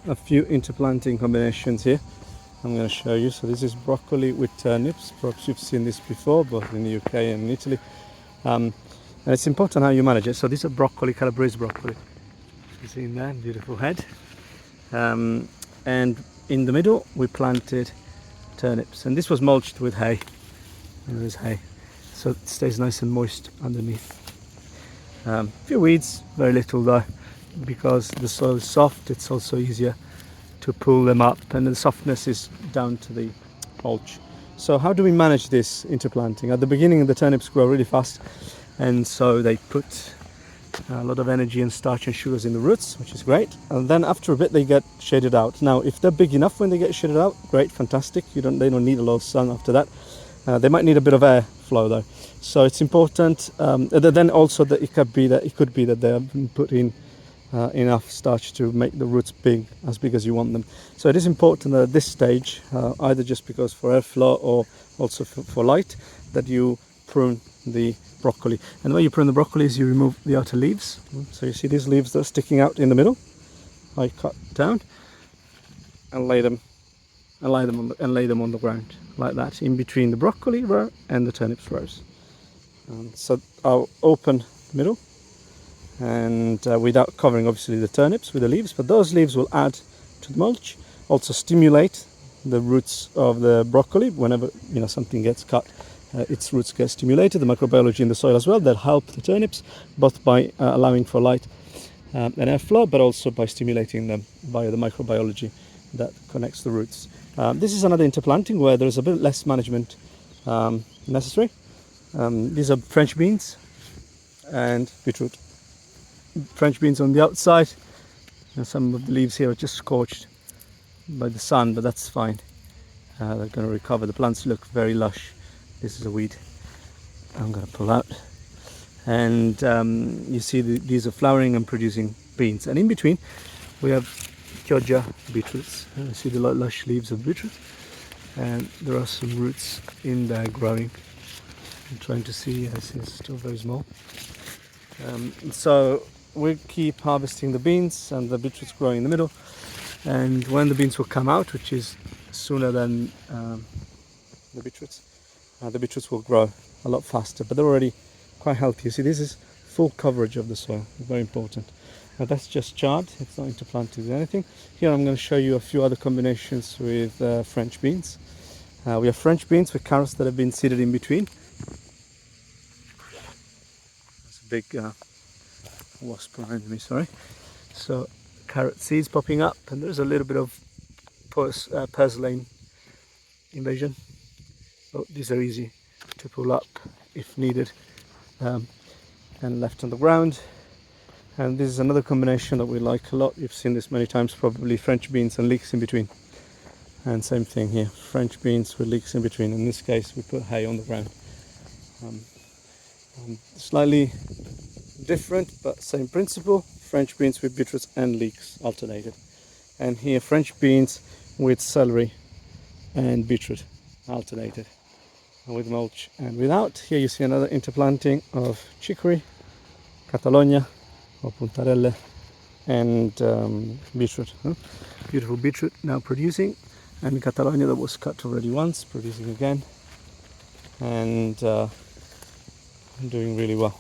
a few interplanting combinations here I'm going to show you. So this is broccoli with turnips. Perhaps you've seen this before, both in the UK and in Italy. And it's important how you manage it. So these are broccoli, Calabrese broccoli. You see in there, beautiful head. And in the middle we planted turnips, and this was mulched with hay. There is hay, so it stays nice and moist underneath. A few weeds, very little though, because the soil is soft. It's also easier to pull them up, and the softness is down to the mulch. So how do we manage this interplanting? At the beginning the turnips grow really fast, and so they put a lot of energy and starch and sugars in the roots, which is great. And then after a bit they get shaded out. Now if they're big enough when they get shaded out, great, fantastic. They don't need a lot of sun after that. They might need a bit of air flow though, so it's important. Then also that it could be that they have put in enough starch to make the roots as big as you want them. So it is important that at this stage, either just because for airflow or also for light, that you prune the broccoli. And the way you prune the broccoli is you remove the outer leaves. So you see these leaves that are sticking out in the middle. I cut down and lay them on the ground like that, in between the broccoli row and the turnips rows. So I'll open the middle, and without covering obviously the turnips with the leaves, but those leaves will add to the mulch, also stimulate the roots of the broccoli. Whenever something gets cut, its roots get stimulated, the microbiology in the soil as well. They'll help the turnips both by allowing for light and airflow, but also by stimulating them via the microbiology that connects the roots. This is another interplanting where there's a bit less management necessary. These are French beans and beetroot. French beans on the outside, and some of the leaves here are just scorched by the sun, but that's fine. They're going to recover. The plants look very lush. This is a weed I'm going to pull out, and you see these are flowering and producing beans, and in between we have Chioggia beetroots. You see the lush leaves of beetroot, and there are some roots in there growing. I'm trying to see, yes, it's still very small. So we keep harvesting the beans, and the beetroots growing in the middle, and when the beans will come out, which is sooner than the beetroots will grow a lot faster, but they're already quite healthy. You see, this is full coverage of the soil, very important. Now that's just chard, it's not interplanted with anything. Here I'm going to show you a few other combinations with French beans. We have French beans with carrots that have been seeded in between. There's a big wasp behind me, sorry. So carrot seeds popping up, and there's a little bit of purslane invasion. So these are easy to pull up if needed, and left on the ground. And this is another combination that we like a lot. You've seen this many times probably, French beans and leeks in between. And same thing here, French beans with leeks in between. In this case we put hay on the ground. Slightly different but same principle, French beans with beetroots and leeks alternated. And here French beans with celery and beetroot alternated, and with mulch and without. Here you see another interplanting of chicory, Catalonia or puntarelle, and beetroot. Beautiful beetroot now producing, and Catalonia that was cut already once, producing again, and doing really well.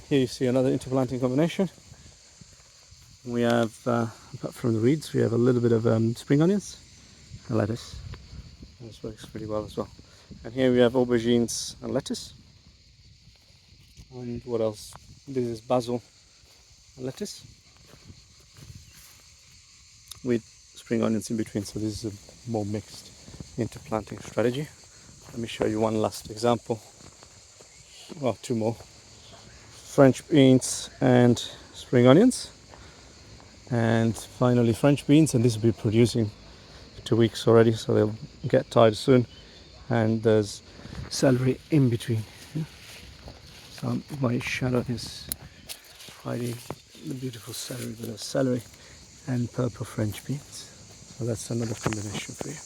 Here you see another interplanting combination. We have, apart from the weeds, we have a little bit of spring onions and lettuce. This works pretty well as well. And here we have aubergines and lettuce. And what else? This is basil and lettuce with spring onions in between. So this is a more mixed interplanting strategy. Let me show you one last example. Well, two more. French beans and spring onions. And finally French beans, and this will be producing 2 weeks already, so they'll get tied soon. And there's celery in between. So my shadow is hiding the beautiful celery, but there's celery and purple French beans. So that's another combination for you.